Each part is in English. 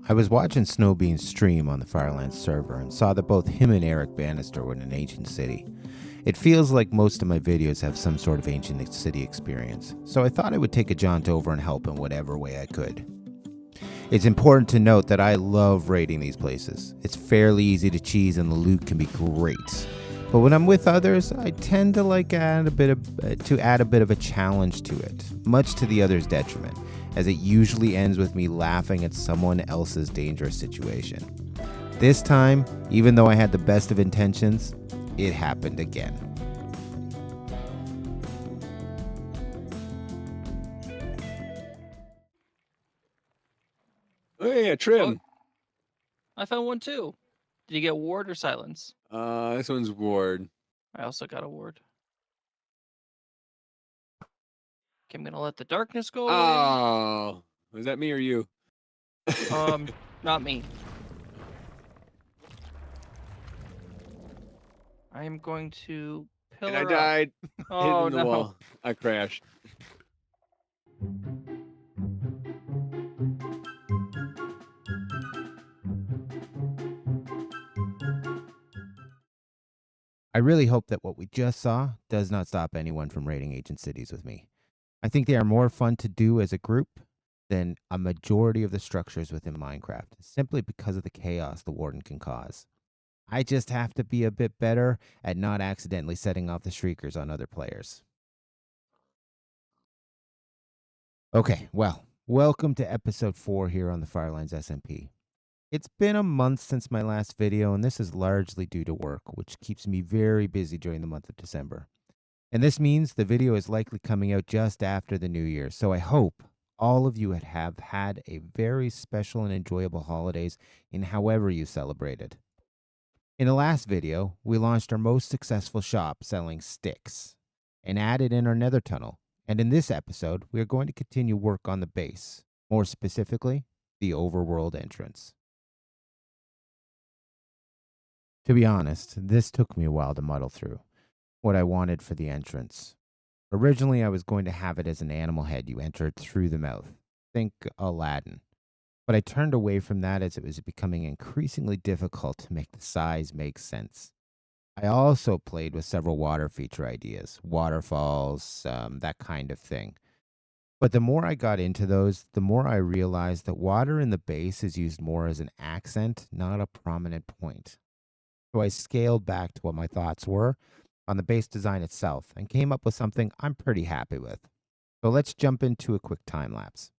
I was watching Snowbean's stream on the Farlands server and saw that both him and Eric Bannister were in an ancient city. It feels like most of my videos have some sort of ancient city experience, so I thought I would take a jaunt over and help in whatever way I could. It's important to note that I love raiding these places. It's fairly easy to cheese and the loot can be great. But when I'm with others, I tend to add a bit of a challenge to it, much to the other's detriment, as it usually ends with me laughing at someone else's dangerous situation. This time, even though I had the best of intentions, it happened again. Oh yeah, trim. I found one too. Did you get ward or silence? This one's ward. I also got a ward. Okay, I'm gonna let the darkness go away. Oh, was that me or you? Not me. I am going to pillar And I died. Oh Hit in the no. wall. I crashed. I really hope that what we just saw does not stop anyone from raiding ancient cities with me. I think they are more fun to do as a group than a majority of the structures within Minecraft, simply because of the chaos the warden can cause. I just have to be a bit better at not accidentally setting off the shriekers on other players. Okay, well, welcome to episode 4 here on the Farlands SMP. It's been a month since my last video, and this is largely due to work, which keeps me very busy during the month of December. And this means the video is likely coming out just after the new year, so I hope all of you have had a very special and enjoyable holidays in however you celebrated. In the last video, we launched our most successful shop selling sticks and added in our nether tunnel. And in this episode, we are going to continue work on the base, more specifically, the overworld entrance. To be honest, this took me a while to muddle through what I wanted for the entrance. Originally, I was going to have it as an animal head you entered through the mouth. Think Aladdin. But I turned away from that as it was becoming increasingly difficult to make the size make sense. I also played with several water feature ideas, waterfalls, that kind of thing. But the more I got into those, the more I realized that water in the base is used more as an accent, not a prominent point. So I scaled back to what my thoughts were on the base design itself and came up with something I'm pretty happy with. So let's jump into a quick time lapse.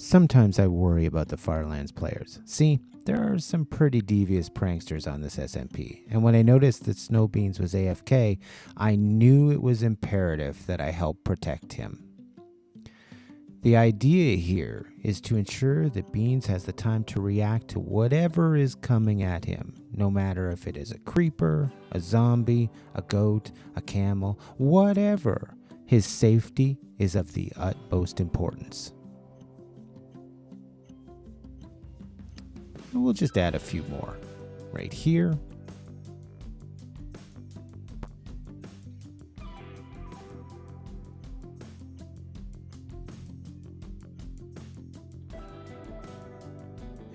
Sometimes I worry about the Farlands players. See, there are some pretty devious pranksters on this SMP, and when I noticed that Snowbeans was AFK, I knew it was imperative that I help protect him. The idea here is to ensure that Beans has the time to react to whatever is coming at him, no matter if it is a creeper, a zombie, a goat, a camel, whatever. His safety is of the utmost importance. We'll just add a few more right here.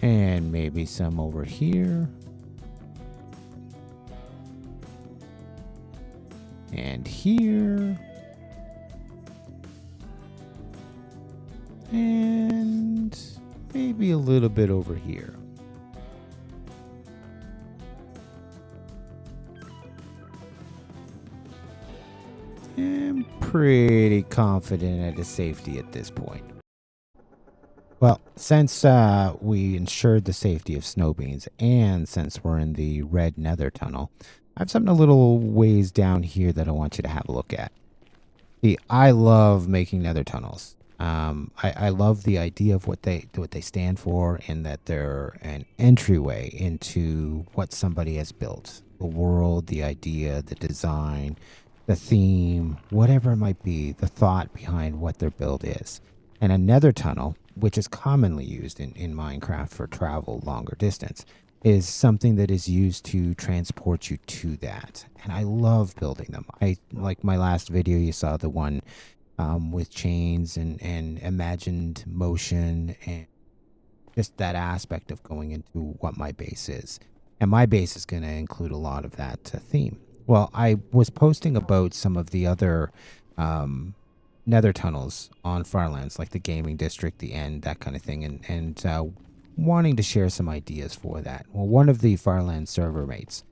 And maybe some over here. And here. And maybe a little bit over here. I'm pretty confident at his safety at this point. Well, since we ensured the safety of Snowbeans, and since we're in the red nether tunnel, I have something a little ways down here that I want you to have a look at. See, I love making nether tunnels. I love the idea of what they stand for, and that they're an entryway into what somebody has built. The world, the idea, the design, the theme, whatever it might be, the thought behind what their build is. And a nether tunnel, which is commonly used in Minecraft for travel longer distance, is something that is used to transport you to that. And I love building them. I like my last video, you saw the one with chains and imagined motion, and just that aspect of going into what my base is. And my base is going to include a lot of that theme. Well, I was posting about some of the other nether tunnels on Farlands, like the gaming district, the end, that kind of thing, and wanting to share some ideas for that. Well, one of the Farlands server mates,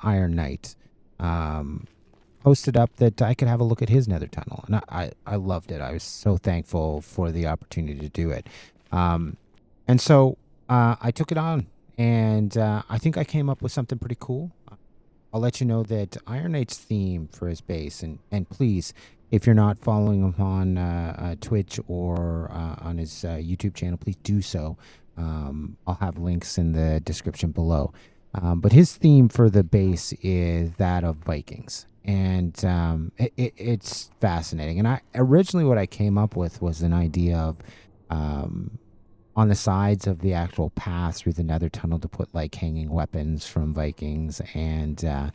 Iron Knight, posted up that I could have a look at his nether tunnel, and I loved it. I was so thankful for the opportunity to do it. And so I took it on, and I think I came up with something pretty cool. I'll let you know that Iron Knight's theme for his base, and please, if you're not following him on Twitch or on his YouTube channel, please do so. I'll have links in the description below. But his theme for the base is that of Vikings, and it's fascinating. And originally what I came up with was an idea of on the sides of the actual path through the nether tunnel to put like hanging weapons from Vikings, and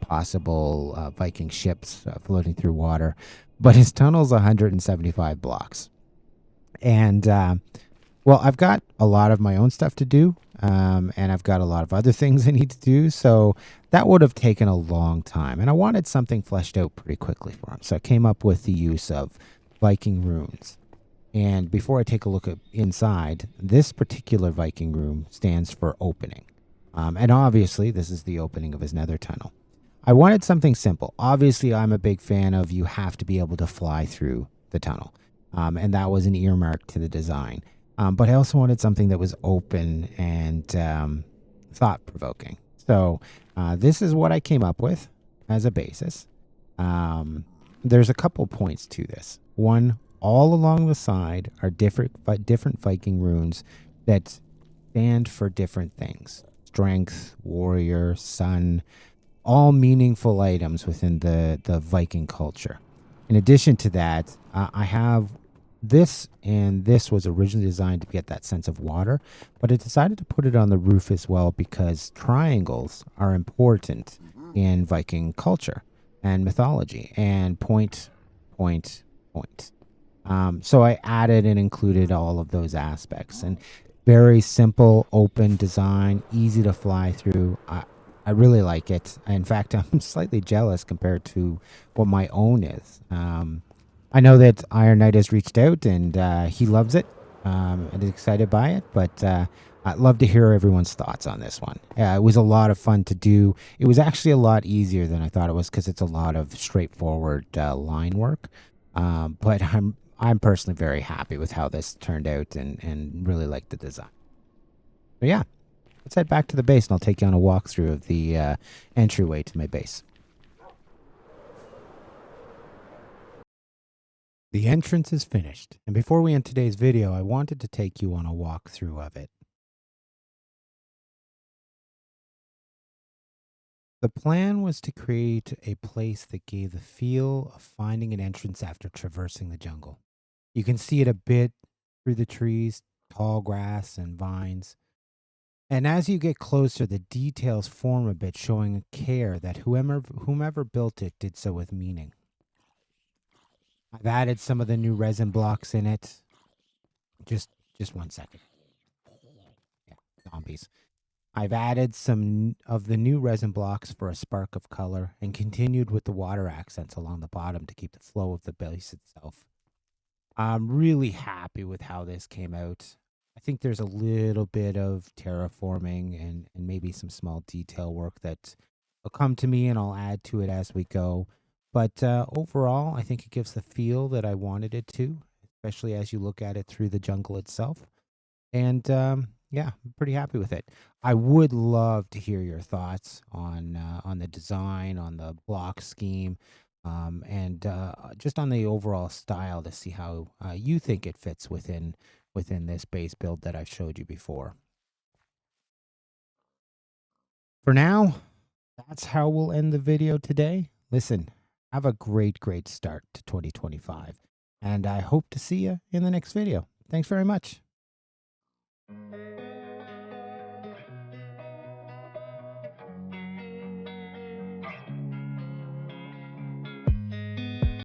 possible Viking ships floating through water. But his tunnel's 175 blocks. And well, I've got a lot of my own stuff to do, and I've got a lot of other things I need to do, so that would have taken a long time, and I wanted something fleshed out pretty quickly for him. So I came up with the use of Viking runes. And before I take a look at inside, this particular Viking rune stands for opening. And obviously, this is the opening of his nether tunnel. I wanted something simple. Obviously, I'm a big fan of you have to be able to fly through the tunnel. And that was an earmark to the design. But I also wanted something that was open and thought-provoking. So this is what I came up with as a basis. There's a couple points to this. One, all along the side are different Viking runes that stand for different things. Strength, warrior, sun, all meaningful items within the Viking culture. In addition to that, I have this, and this was originally designed to get that sense of water, but I decided to put it on the roof as well because triangles are important in Viking culture and mythology, and point. So I added and included all of those aspects, and very simple, open design, easy to fly through. I really like it. In fact, I'm slightly jealous compared to what my own is. I know that Iron Knight has reached out, and he loves it and is excited by it, but I'd love to hear everyone's thoughts on this one. It was a lot of fun to do. It was actually a lot easier than I thought it was because it's a lot of straightforward line work. But I'm personally very happy with how this turned out and really like the design. So yeah, let's head back to the base and I'll take you on a walkthrough of the entryway to my base. The entrance is finished, and before we end today's video, I wanted to take you on a walkthrough of it. The plan was to create a place that gave the feel of finding an entrance after traversing the jungle. You can see it a bit through the trees, tall grass, and vines. And as you get closer, the details form a bit, showing care that whomever built it did so with meaning. I've added some of the new resin blocks in it. Just 1 second. Yeah, zombies. I've added some of the new resin blocks for a spark of color and continued with the water accents along the bottom to keep the flow of the base itself. I'm really happy with how this came out. I think there's a little bit of terraforming and maybe some small detail work that will come to me and I'll add to it as we go. But overall, I think it gives the feel that I wanted it to, especially as you look at it through the jungle itself. And yeah, I'm pretty happy with it. I would love to hear your thoughts on the design, on the block scheme, and just on the overall style to see how you think it fits within this base build that I've showed you before. For now, that's how we'll end the video today. Listen, have a great start to 2025, and I hope to see you in the next video. Thanks very much.